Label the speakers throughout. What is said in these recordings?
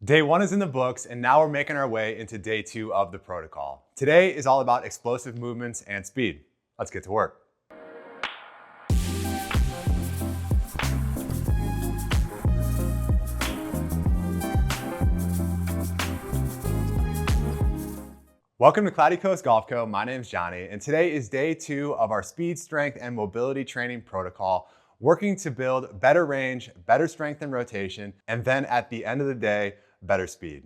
Speaker 1: Day one is in the books, and now we're making our way into day two of the protocol. Today is all about explosive movements and speed. Let's get to work. Welcome to Cloudy Coast Golf Co. My name is Johnny, and today is day two of our speed, strength, and mobility training protocol, working to build better range, better strength and rotation, and then at the end of the day, better speed.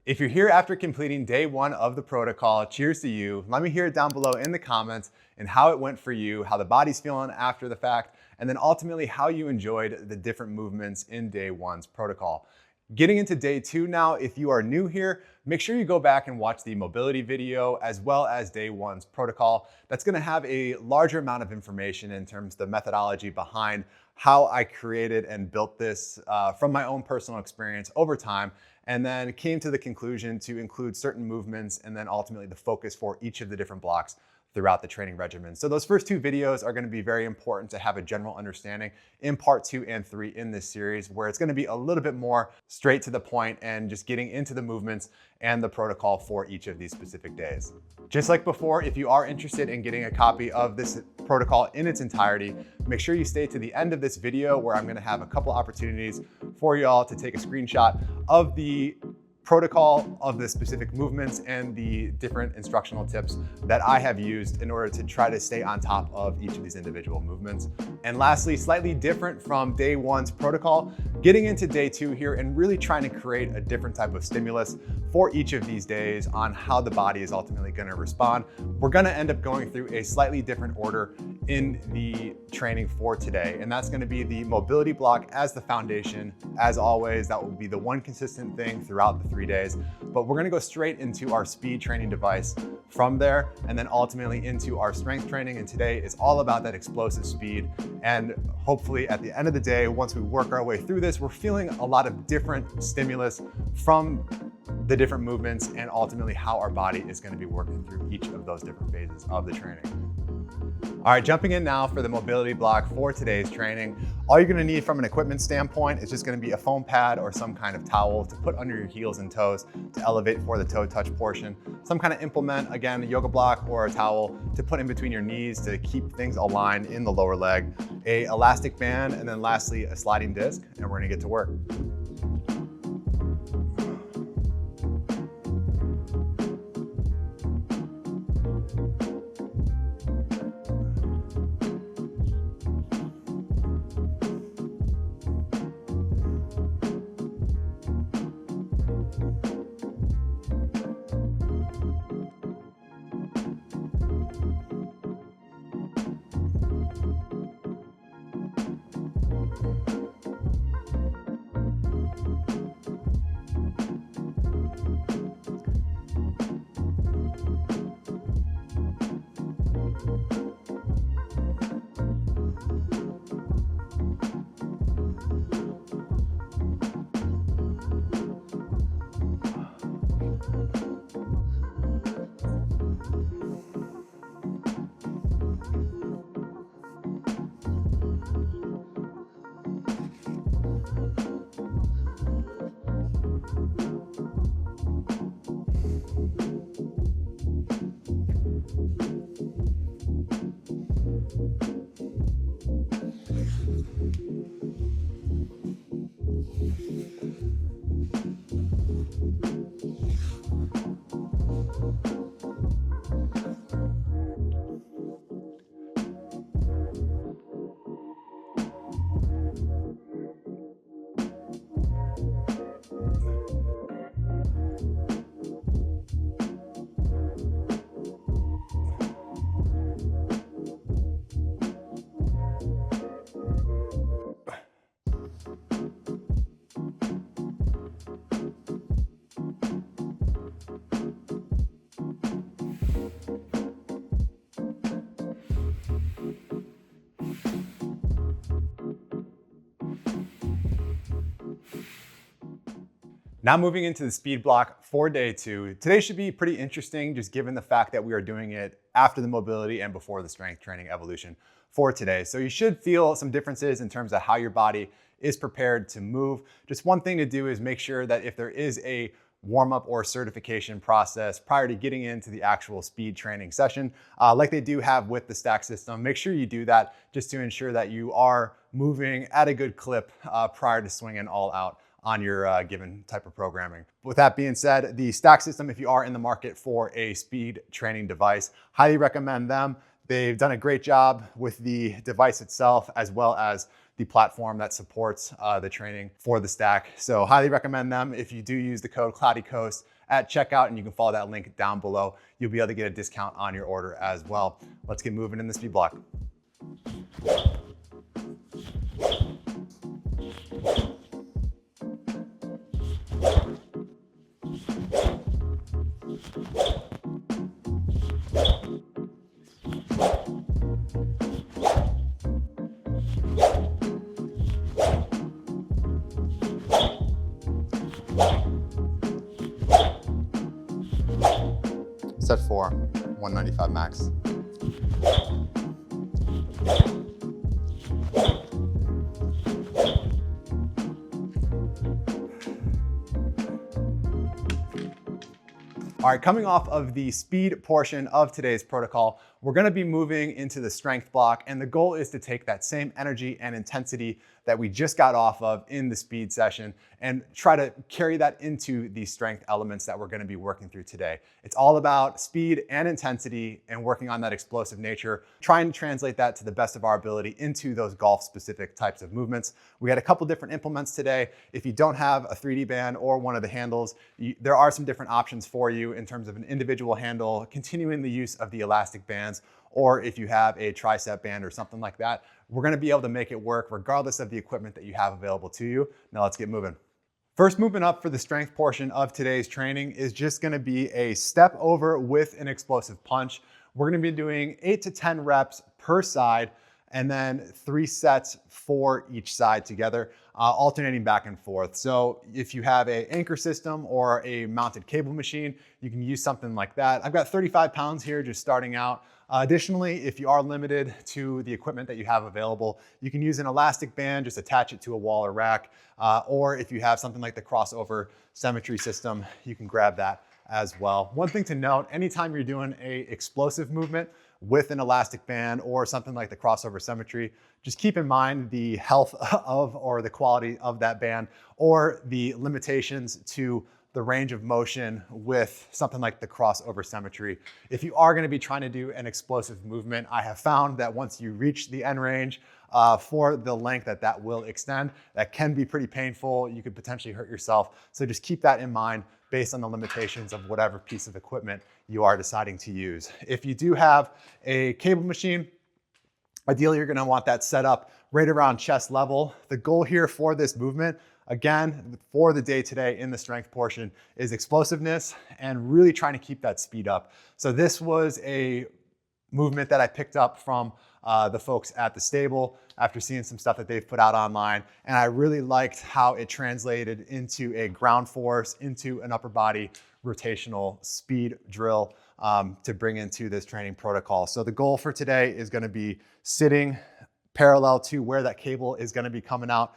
Speaker 1: If you're here after completing day one of the protocol, cheers to you. Let me hear it down below in the comments and how it went for you, how the body's feeling after the fact, and then ultimately how you enjoyed the different movements in day one's protocol. Getting into day two now, if you are new here, make sure you go back and watch the mobility video as well as day one's protocol. That's gonna have a larger amount of information in terms of the methodology behind how I created and built this from my own personal experience over time, and then came to the conclusion to include certain movements and then ultimately the focus for each of the different blocks throughout the training regimen. So those first two videos are gonna be very important to have a general understanding in part 2 and 3 in this series, where it's gonna be a little bit more straight to the point and just getting into the movements and the protocol for each of these specific days. Just like before, if you are interested in getting a copy of this protocol in its entirety, make sure you stay to the end of this video where I'm gonna have a couple opportunities for y'all to take a screenshot of the protocol of the specific movements and the different instructional tips that I have used in order to try to stay on top of each of these individual movements. And lastly, slightly different from day one's protocol, getting into day two here and really trying to create a different type of stimulus for each of these days on how the body is ultimately going to respond. We're going to end up going through a slightly different order in the training for today, and that's going to be the mobility block as the foundation. As always, that will be the one consistent thing throughout the 3 days, but we're going to go straight into our speed training device from there, and then ultimately into our strength training. And today is all about that explosive speed, and hopefully at the end of the day, once we work our way through this, we're feeling a lot of different stimulus from the different movements and ultimately how our body is going to be working through each of those different phases of the training. All right, jumping in now for the mobility block for today's training. All you're gonna need from an equipment standpoint is just gonna be a foam pad or some kind of towel to put under your heels and toes to elevate for the toe touch portion. Some kind of implement, again, a yoga block or a towel to put in between your knees to keep things aligned in the lower leg, a elastic band, and then lastly, a sliding disc, and we're gonna get to work. Now moving into the speed block for day 2. Today should be pretty interesting just given the fact that we are doing it after the mobility and before the strength training evolution for today. So you should feel some differences in terms of how your body is prepared to move. Just one thing to do is make sure that if there is a warm-up or certification process prior to getting into the actual speed training session, like they do have with the stack system, make sure you do that just to ensure that you are moving at a good clip prior to swinging all out on your given type of programming. With that being said, the stack system, if you are in the market for a speed training device, highly recommend them. They've done a great job with the device itself, as well as the platform that supports the training for the stack. So highly recommend them. If you do use the code CloudyCoast at checkout, and you can follow that link down below, you'll be able to get a discount on your order as well. Let's get moving in the speed block. Set 4, 195 max. All right, coming off of the speed portion of today's protocol, we're gonna be moving into the strength block, and the goal is to take that same energy and intensity that we just got off of in the speed session and try to carry that into the strength elements that we're gonna be working through today. It's all about speed and intensity and working on that explosive nature, trying to translate that to the best of our ability into those golf-specific types of movements. We had a couple different implements today. If you don't have a 3D band or one of the handles, there are some different options for you in terms of an individual handle, continuing the use of the elastic bands, or if you have a tricep band or something like that, we're gonna be able to make it work regardless of the equipment that you have available to you. Now let's get moving. First movement up for the strength portion of today's training is just gonna be a step over with an explosive punch. We're gonna be doing 8 to 10 reps per side, and then 3 sets for each side together, alternating back and forth. So if you have an anchor system or a mounted cable machine, you can use something like that. I've got 35 pounds here just starting out. Additionally, if you are limited to the equipment that you have available, you can use an elastic band, just attach it to a wall or rack, or if you have something like the crossover symmetry system, you can grab that as well. One thing to note, anytime you're doing a explosive movement with an elastic band or something like the crossover symmetry, just keep in mind the health of or the quality of that band or the limitations to the range of motion with something like the crossover symmetry. If you are gonna be trying to do an explosive movement, I have found that once you reach the end range for the length that will extend, that can be pretty painful. You could potentially hurt yourself. So just keep that in mind based on the limitations of whatever piece of equipment you are deciding to use. If you do have a cable machine, ideally you're gonna want that set up right around chest level. The goal here for this movement, again, for the day today in the strength portion, is explosiveness and really trying to keep that speed up. So this was a movement that I picked up from the folks at the stable after seeing some stuff that they've put out online. And I really liked how it translated into a ground force, into an upper body rotational speed drill to bring into this training protocol. So the goal for today is gonna be sitting parallel to where that cable is gonna be coming out.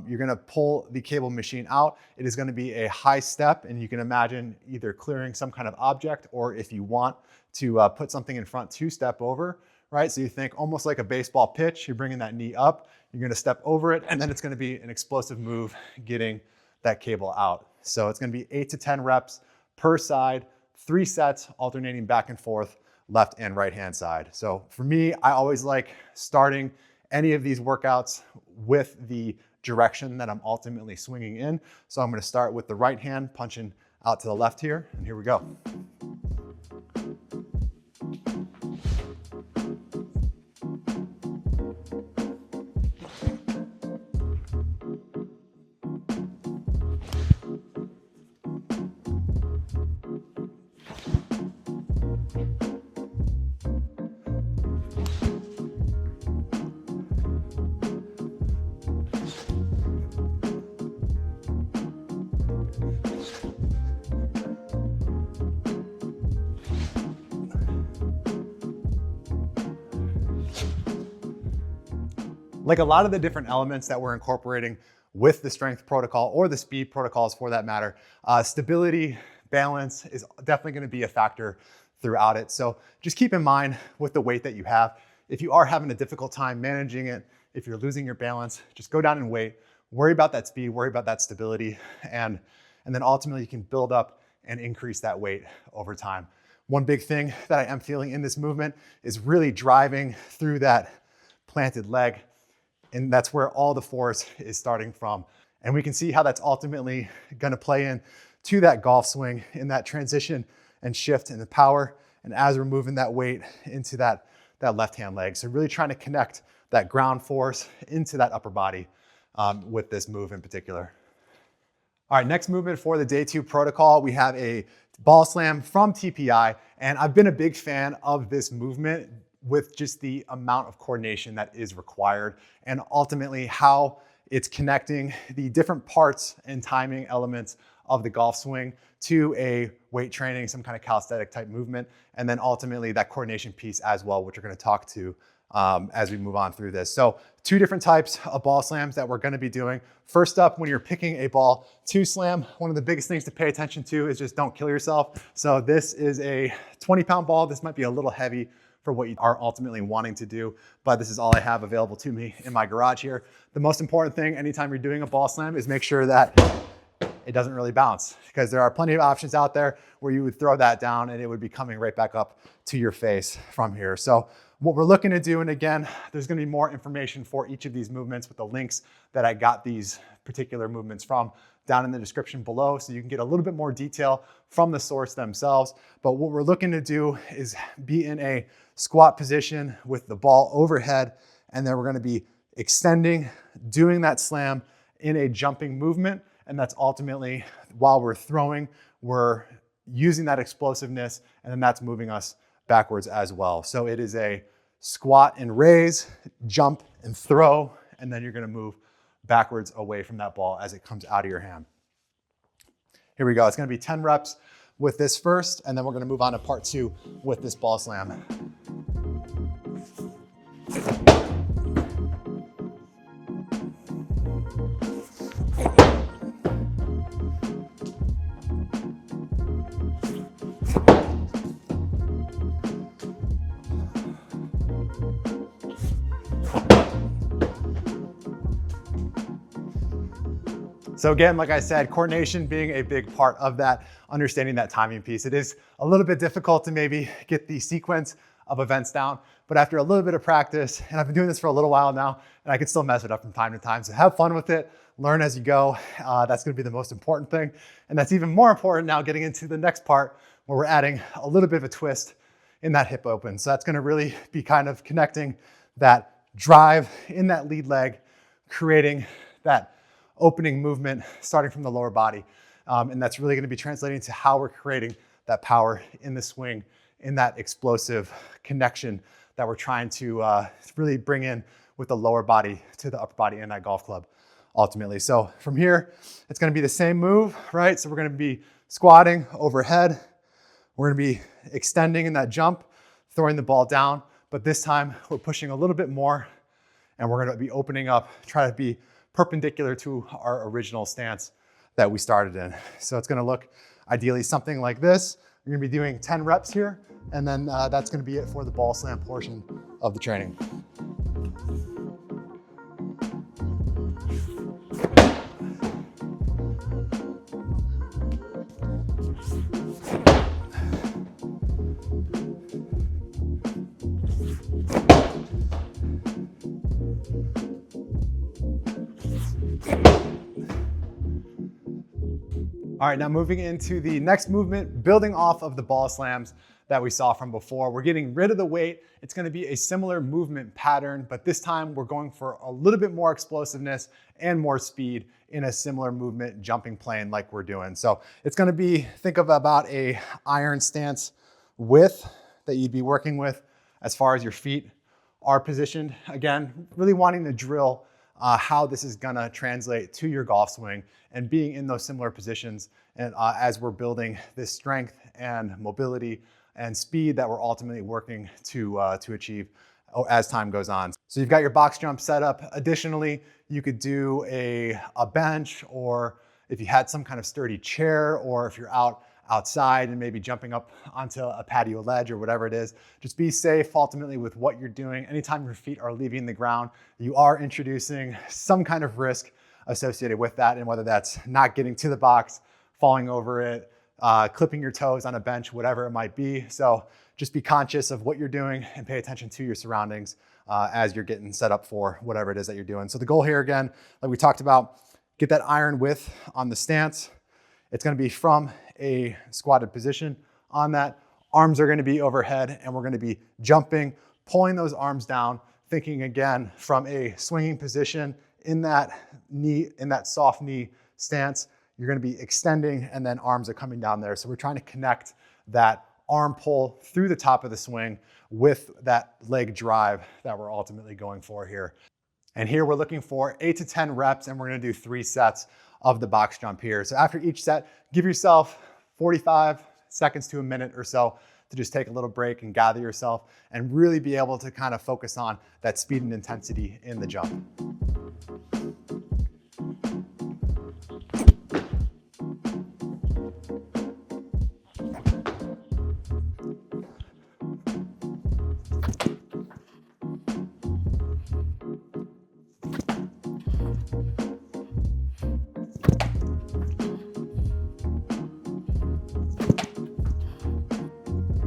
Speaker 1: You're gonna pull the cable machine out. It is gonna be a high step, and you can imagine either clearing some kind of object, or if you want to put something in front to step over, right? So you think almost like a baseball pitch, you're bringing that knee up, you're gonna step over it, and then it's gonna be an explosive move getting that cable out. So it's gonna be 8 to 10 reps per side, 3 sets alternating back and forth, left and right hand side. So for me, I always like starting any of these workouts with the direction that I'm ultimately swinging in. So I'm gonna start with the right hand punching out to the left here, and here we go. Like a lot of the different elements that we're incorporating with the strength protocol or the speed protocols for that matter, stability, balance is definitely going to be a factor throughout it. So just keep in mind with the weight that you have, if you are having a difficult time managing it, if you're losing your balance, just go down in weight, worry about that speed, worry about that stability, and then ultimately you can build up and increase that weight over time. One big thing that I am feeling in this movement is really driving through that planted leg. And that's where all the force is starting from. And we can see how that's ultimately gonna play in to that golf swing in that transition and shift in the power. And as we're moving that weight into that left-hand leg. So really trying to connect that ground force into that upper body with this move in particular. All right, next movement for the day 2 protocol, we have a ball slam from TPI. And I've been a big fan of this movement with just the amount of coordination that is required and ultimately how it's connecting the different parts and timing elements of the golf swing to a weight training, some kind of calisthenic type movement, and then ultimately that coordination piece as well, which we're gonna talk to as we move on through this. So 2 different types of ball slams that we're gonna be doing. First up, when you're picking a ball to slam, one of the biggest things to pay attention to is just don't kill yourself. So this is a 20-pound ball. This might be a little heavy for what you are ultimately wanting to do, but this is all I have available to me in my garage here. The most important thing anytime you're doing a ball slam is make sure that it doesn't really bounce, because there are plenty of options out there where you would throw that down and it would be coming right back up to your face from here. So what we're looking to do, and again, there's gonna be more information for each of these movements with the links that I got these particular movements from down in the description below, so you can get a little bit more detail from the source themselves. But what we're looking to do is be in a squat position with the ball overhead, and then we're gonna be extending, doing that slam in a jumping movement, and that's ultimately, while we're throwing, we're using that explosiveness, and then that's moving us backwards as well. So it is a squat and raise, jump and throw, and then you're gonna move backwards away from that ball as it comes out of your hand. Here we go. It's gonna be 10 reps with this first, and then we're gonna move on to part 2 with this ball slam. So again, like I said, coordination being a big part of that, understanding that timing piece. It is a little bit difficult to maybe get the sequence of events down, but after a little bit of practice, and I've been doing this for a little while now, and I can still mess it up from time to time. So have fun with it, learn as you go. That's gonna be the most important thing. And that's even more important now getting into the next part where we're adding a little bit of a twist in that hip open. So that's gonna really be kind of connecting that drive in that lead leg, creating that opening movement starting from the lower body. And that's really gonna be translating to how we're creating that power in the swing, in that explosive connection that we're trying to really bring in with the lower body to the upper body in that golf club ultimately. So from here, it's gonna be the same move, right? So we're gonna be squatting overhead. We're gonna be extending in that jump, throwing the ball down, but this time we're pushing a little bit more and we're gonna be opening up, try to be perpendicular to our original stance that we started in. So it's gonna look ideally something like this. We're gonna be doing 10 reps here, and then that's gonna be it for the ball slam portion of the training. All right, now moving into the next movement, building off of the ball slams that we saw from before. We're getting rid of the weight. It's gonna be a similar movement pattern, but this time we're going for a little bit more explosiveness and more speed in a similar movement jumping plane like we're doing. So it's gonna be, think of about a iron stance width that you'd be working with as far as your feet are positioned. Again, really wanting to drill how this is gonna translate to your golf swing and being in those similar positions, and as we're building this strength and mobility and speed that we're ultimately working to achieve as time goes on. So you've got your box jump set up. Additionally, you could do a bench, or if you had some kind of sturdy chair, or if you're outside and maybe jumping up onto a patio ledge or whatever it is, just be safe ultimately with what you're doing. Anytime your feet are leaving the ground, you are introducing some kind of risk associated with that, and whether that's not getting to the box, falling over it, clipping your toes on a bench, whatever it might be. So just be conscious of what you're doing and pay attention to your surroundings as you're getting set up for whatever it is that you're doing. So the goal here, again, like we talked about, get that iron width on the stance. It's gonna be from a squatted position on that. Arms are gonna be overhead, and we're gonna be jumping, pulling those arms down, thinking again from a swinging position in that soft knee stance. You're gonna be extending, and then arms are coming down there. So we're trying to connect that arm pull through the top of the swing with that leg drive that we're ultimately going for here. And here we're looking for 8 to 10 reps, and we're gonna do 3 sets of the box jump here. So after each set, give yourself 45 seconds to a minute or so to just take a little break and gather yourself and really be able to kind of focus on that speed and intensity in the jump.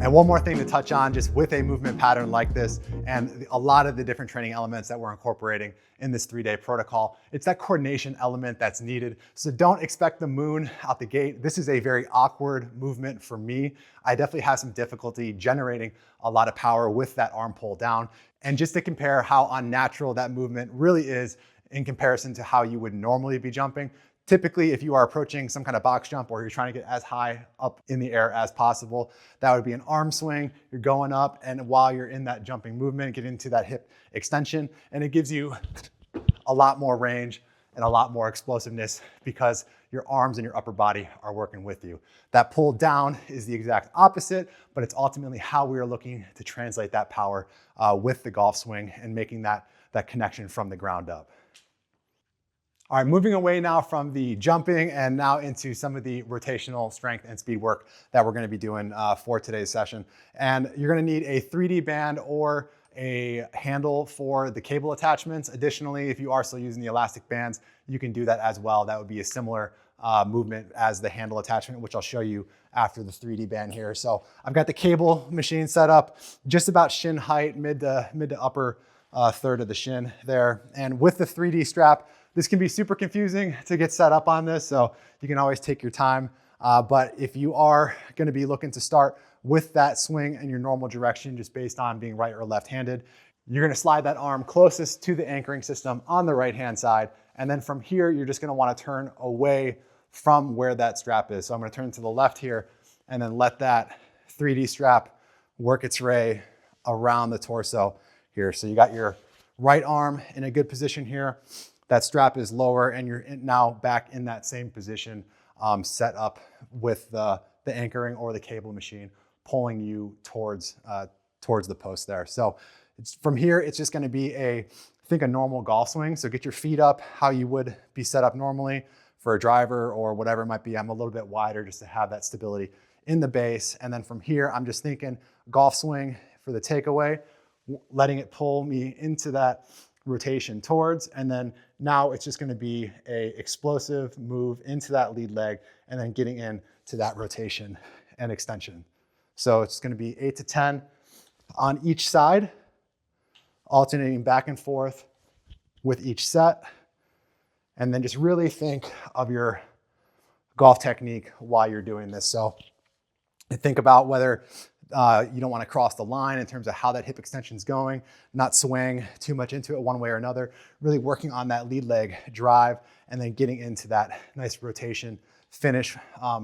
Speaker 1: And one more thing to touch on, just with a movement pattern like this and a lot of the different training elements that we're incorporating in this 3-day protocol, it's that coordination element that's needed. So don't expect the moon out the gate. This is a very awkward movement for me. I definitely have some difficulty generating a lot of power with that arm pull down. And just to compare how unnatural that movement really is in comparison to how you would normally be jumping, typically, if you are approaching some kind of box jump or you're trying to get as high up in the air as possible, that would be an arm swing. You're going up, and while you're in that jumping movement, get into that hip extension, and it gives you a lot more range and a lot more explosiveness because your arms and your upper body are working with you. That pull down is the exact opposite, but it's ultimately how we are looking to translate that power with the golf swing and making that connection from the ground up. All right, moving away now from the jumping and now into some of the rotational strength and speed work that we're gonna be doing for today's session. And you're gonna need a 3D band or a handle for the cable attachments. Additionally, if you are still using the elastic bands, you can do that as well. That would be a similar movement as the handle attachment, which I'll show you after the 3D band here. So I've got the cable machine set up just about shin height, mid to upper third of the shin there. And with the 3D strap, this can be super confusing to get set up on this, so you can always take your time. But if you are gonna be looking to start with that swing in your normal direction, just based on being right or left-handed, you're gonna slide that arm closest to the anchoring system on the right-hand side. And then from here, you're just gonna wanna turn away from where that strap is. So I'm gonna turn to the left here and then let that 3D strap work its way around the torso here. So you got your right arm in a good position here. That strap is lower, and you're now back in that same position, set up with the anchoring or the cable machine pulling you towards the post there. So from here, it's just gonna be I think a normal golf swing. So get your feet up how you would be set up normally for a driver or whatever it might be. I'm a little bit wider just to have that stability in the base. And then from here, I'm just thinking golf swing for the takeaway, letting it pull me into that rotation towards, and then now it's just going to be a explosive move into that lead leg and then getting into that rotation and extension. So it's going to be 8 to 10 on each side, alternating back and forth with each set. And then just really think of your golf technique while you're doing this. So think about whether you don't want to cross the line in terms of how that hip extension is going, not swaying too much into it one way or another, really working on that lead leg drive and then getting into that nice rotation finish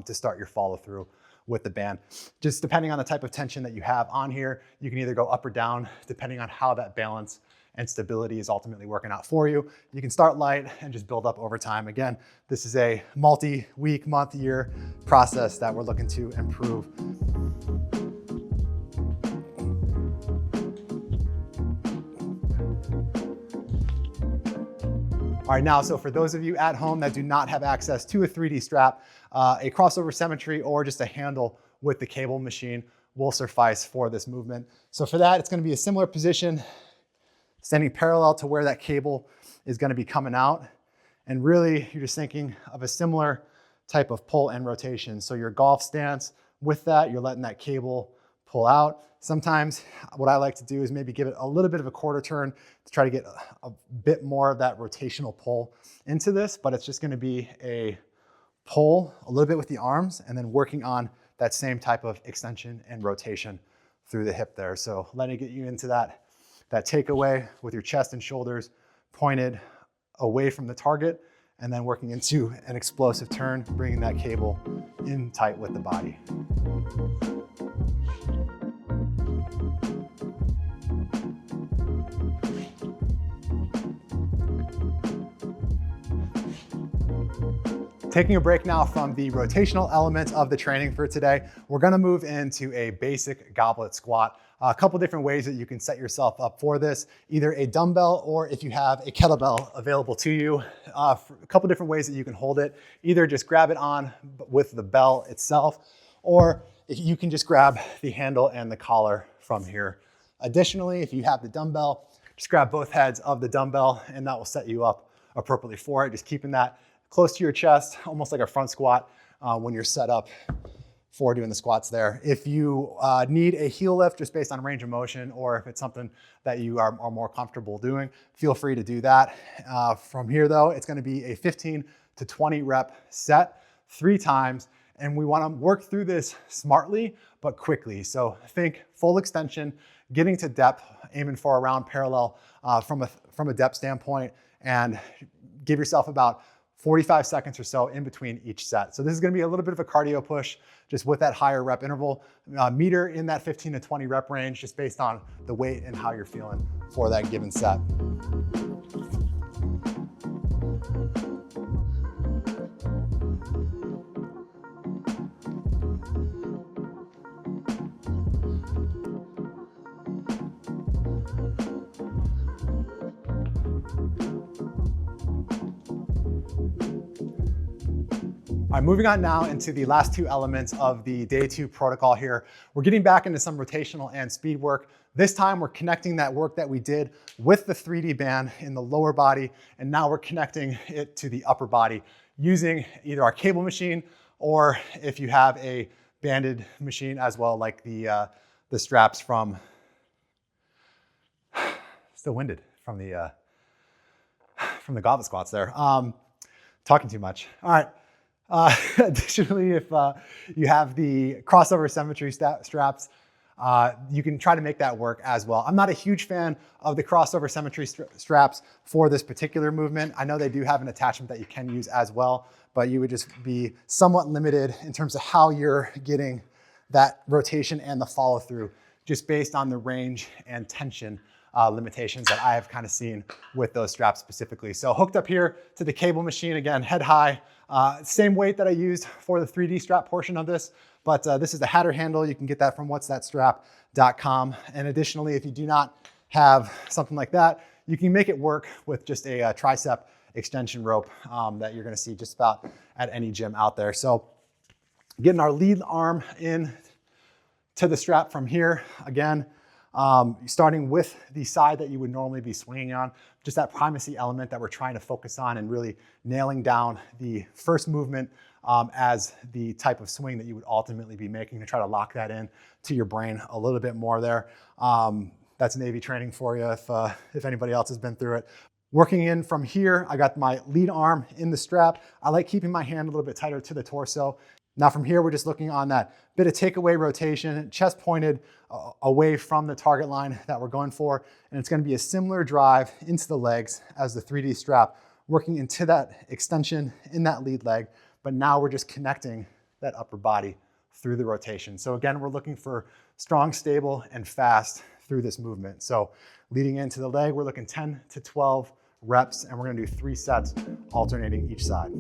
Speaker 1: to start your follow through with the band. Just depending on the type of tension that you have on here, you can either go up or down depending on how that balance and stability is ultimately working out for you. You can start light and just build up over time. Again, this is a multi-week, month-year process that we're looking to improve. All right, now, so for those of you at home that do not have access to a 3D strap, a crossover symmetry or just a handle with the cable machine will suffice for this movement. So for that, it's gonna be a similar position, standing parallel to where that cable is gonna be coming out. And really, you're just thinking of a similar type of pull and rotation. So your golf stance, with that, you're letting that cable pull out. Sometimes what I like to do is maybe give it a little bit of a quarter turn to try to get a bit more of that rotational pull into this, but it's just gonna be a pull a little bit with the arms and then working on that same type of extension and rotation through the hip there. So letting it get you into that takeaway with your chest and shoulders pointed away from the target, and then working into an explosive turn, bringing that cable in tight with the body. Taking a break now from the rotational elements of the training for today, we're gonna move into a basic goblet squat. A couple different ways that you can set yourself up for this, either a dumbbell or if you have a kettlebell available to you, a couple different ways that you can hold it. Either just grab it on with the bell itself, or if you can just grab the handle and the collar from here. Additionally, if you have the dumbbell, just grab both heads of the dumbbell and that will set you up appropriately for it. Just keeping that close to your chest, almost like a front squat when you're set up for doing the squats there. If you need a heel lift just based on range of motion, or if it's something that you are more comfortable doing, feel free to do that. From here though, it's gonna be a 15 to 20 rep set 3 times, and we wanna work through this smartly, but quickly. So think full extension, getting to depth, aiming for around parallel from a depth standpoint, and give yourself about 45 seconds or so in between each set. So this is gonna be a little bit of a cardio push, just with that higher rep interval, meter in that 15 to 20 rep range, just based on the weight and how you're feeling for that given set. All right, moving on now into the last 2 elements of the day 2 protocol here. We're getting back into some rotational and speed work. This time we're connecting that work that we did with the 3D band in the lower body, and now we're connecting it to the upper body using either our cable machine, or if you have a banded machine as well, like the straps from, still winded from the goblet squats there. Talking too much. All right. Additionally, if you have the crossover symmetry straps, you can try to make that work as well. I'm not a huge fan of the crossover symmetry straps for this particular movement. I know they do have an attachment that you can use as well, but you would just be somewhat limited in terms of how you're getting that rotation and the follow through, just based on the range and tension limitations that I have kind of seen with those straps specifically. So hooked up here to the cable machine, again, head high, same weight that I used for the 3D strap portion of this, but this is the Hatter handle. You can get that from whatsthatstrap.com. And additionally, if you do not have something like that, you can make it work with just a tricep extension rope that you're gonna see just about at any gym out there. So getting our lead arm in to the strap from here, again, starting with the side that you would normally be swinging on, just that primacy element that we're trying to focus on and really nailing down the first movement as the type of swing that you would ultimately be making, to try to lock that in to your brain a little bit more there. That's Navy training for you if anybody else has been through it. Working in from here, I got my lead arm in the strap. I like keeping my hand a little bit tighter to the torso. Now from here, we're just looking on that bit of takeaway rotation, chest pointed away from the target line that we're going for. And it's gonna be a similar drive into the legs as the 3D strap, working into that extension in that lead leg. But now we're just connecting that upper body through the rotation. So again, we're looking for strong, stable, and fast through this movement. So leading into the leg, we're looking 10 to 12 reps, and we're gonna do 3 sets alternating each side.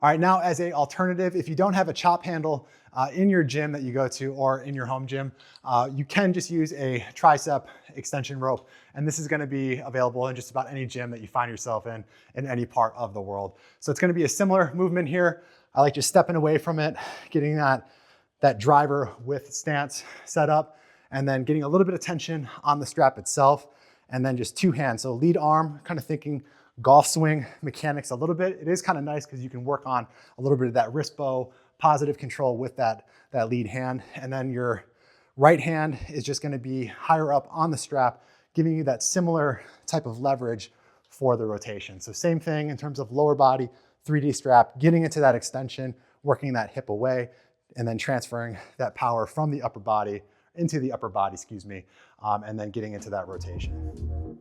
Speaker 1: All right, now as an alternative, if you don't have a chop handle in your gym that you go to or in your home gym, you can just use a tricep extension rope. And this is gonna be available in just about any gym that you find yourself in any part of the world. So it's gonna be a similar movement here. I like just stepping away from it, getting that driver width stance set up, and then getting a little bit of tension on the strap itself, and then just two hands. So lead arm, kind of thinking golf swing mechanics a little bit. It is kind of nice because you can work on a little bit of that wrist bow, positive control with that lead hand. And then your right hand is just gonna be higher up on the strap, giving you that similar type of leverage for the rotation. So same thing in terms of lower body, 3D strap, getting into that extension, working that hip away, and then transferring that power from the upper body into the upper body, and then getting into that rotation.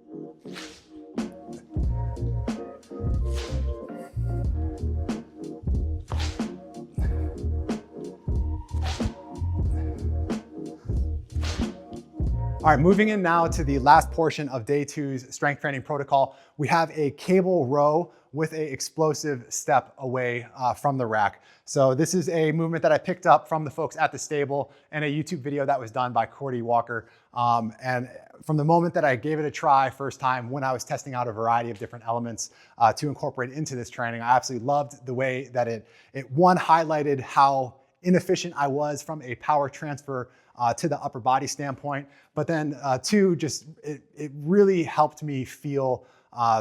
Speaker 1: All right, moving in now to the last portion of day 2's strength training protocol. We have a cable row with a explosive step away from the rack. So this is a movement that I picked up from the folks at the stable and a YouTube video that was done by Cordy Walker. And from the moment that I gave it a try first time when I was testing out a variety of different elements to incorporate into this training, I absolutely loved the way that it one, highlighted how inefficient I was from a power transfer to the upper body standpoint, but then two, just it really helped me feel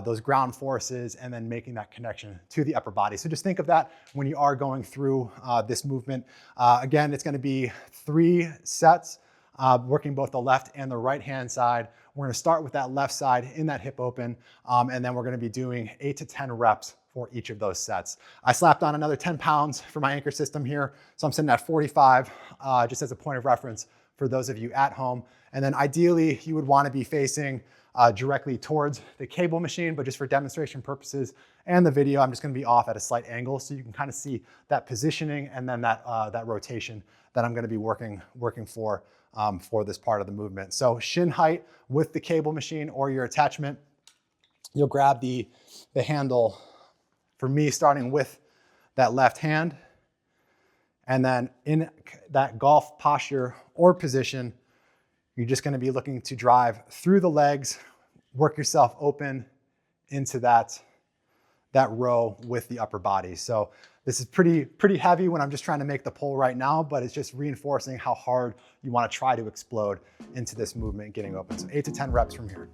Speaker 1: those ground forces and then making that connection to the upper body. So just think of that when you are going through this movement. Again, it's gonna be 3 sets, working both the left and the right hand side. We're gonna start with that left side in that hip open, and then we're gonna be doing 8 to 10 reps for each of those sets. I slapped on another 10 pounds for my anchor system here. So I'm sitting at 45, just as a point of reference for those of you at home. And then ideally you would wanna be facing directly towards the cable machine, but just for demonstration purposes and the video, I'm just gonna be off at a slight angle so you can kind of see that positioning and then that rotation that I'm gonna be working for this part of the movement. So shin height with the cable machine or your attachment, you'll grab the handle, for me, starting with that left hand, and then in that golf posture or position, you're just gonna be looking to drive through the legs, work yourself open into that row with the upper body. So this is pretty heavy when I'm just trying to make the pull right now, but it's just reinforcing how hard you wanna try to explode into this movement getting open. So 8 to 10 reps from here.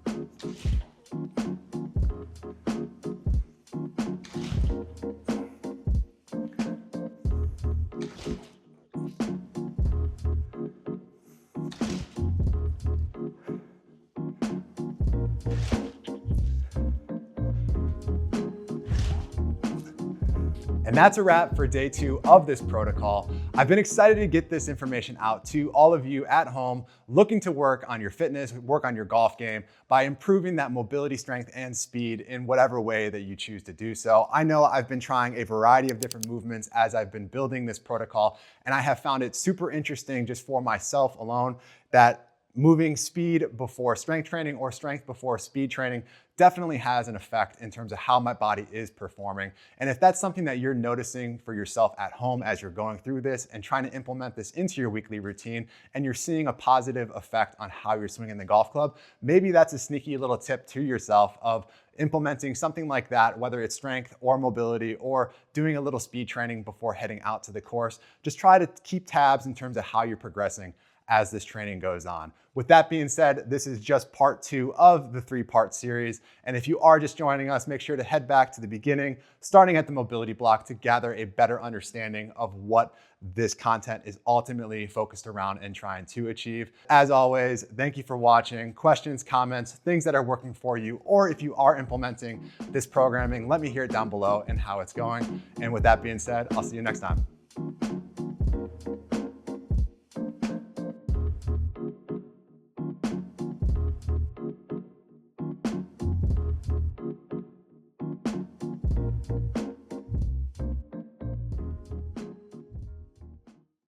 Speaker 1: And that's a wrap for day 2 of this protocol. I've been excited to get this information out to all of you at home looking to work on your fitness, work on your golf game by improving that mobility, strength, and speed in whatever way that you choose to do so. I know I've been trying a variety of different movements as I've been building this protocol, and I have found it super interesting just for myself alone that moving speed before strength training or strength before speed training definitely has an effect in terms of how my body is performing. And if that's something that you're noticing for yourself at home as you're going through this and trying to implement this into your weekly routine, and you're seeing a positive effect on how you're swinging the golf club, maybe that's a sneaky little tip to yourself of implementing something like that, whether it's strength or mobility or doing a little speed training before heading out to the course. Just try to keep tabs in terms of how you're progressing as this training goes on. With that being said, this is just part 2 of the 3-part series. And if you are just joining us, make sure to head back to the beginning, starting at the mobility block to gather a better understanding of what this content is ultimately focused around and trying to achieve. As always, thank you for watching. Questions, comments, things that are working for you, or if you are implementing this programming, let me hear it down below and how it's going. And with that being said, I'll see you next time.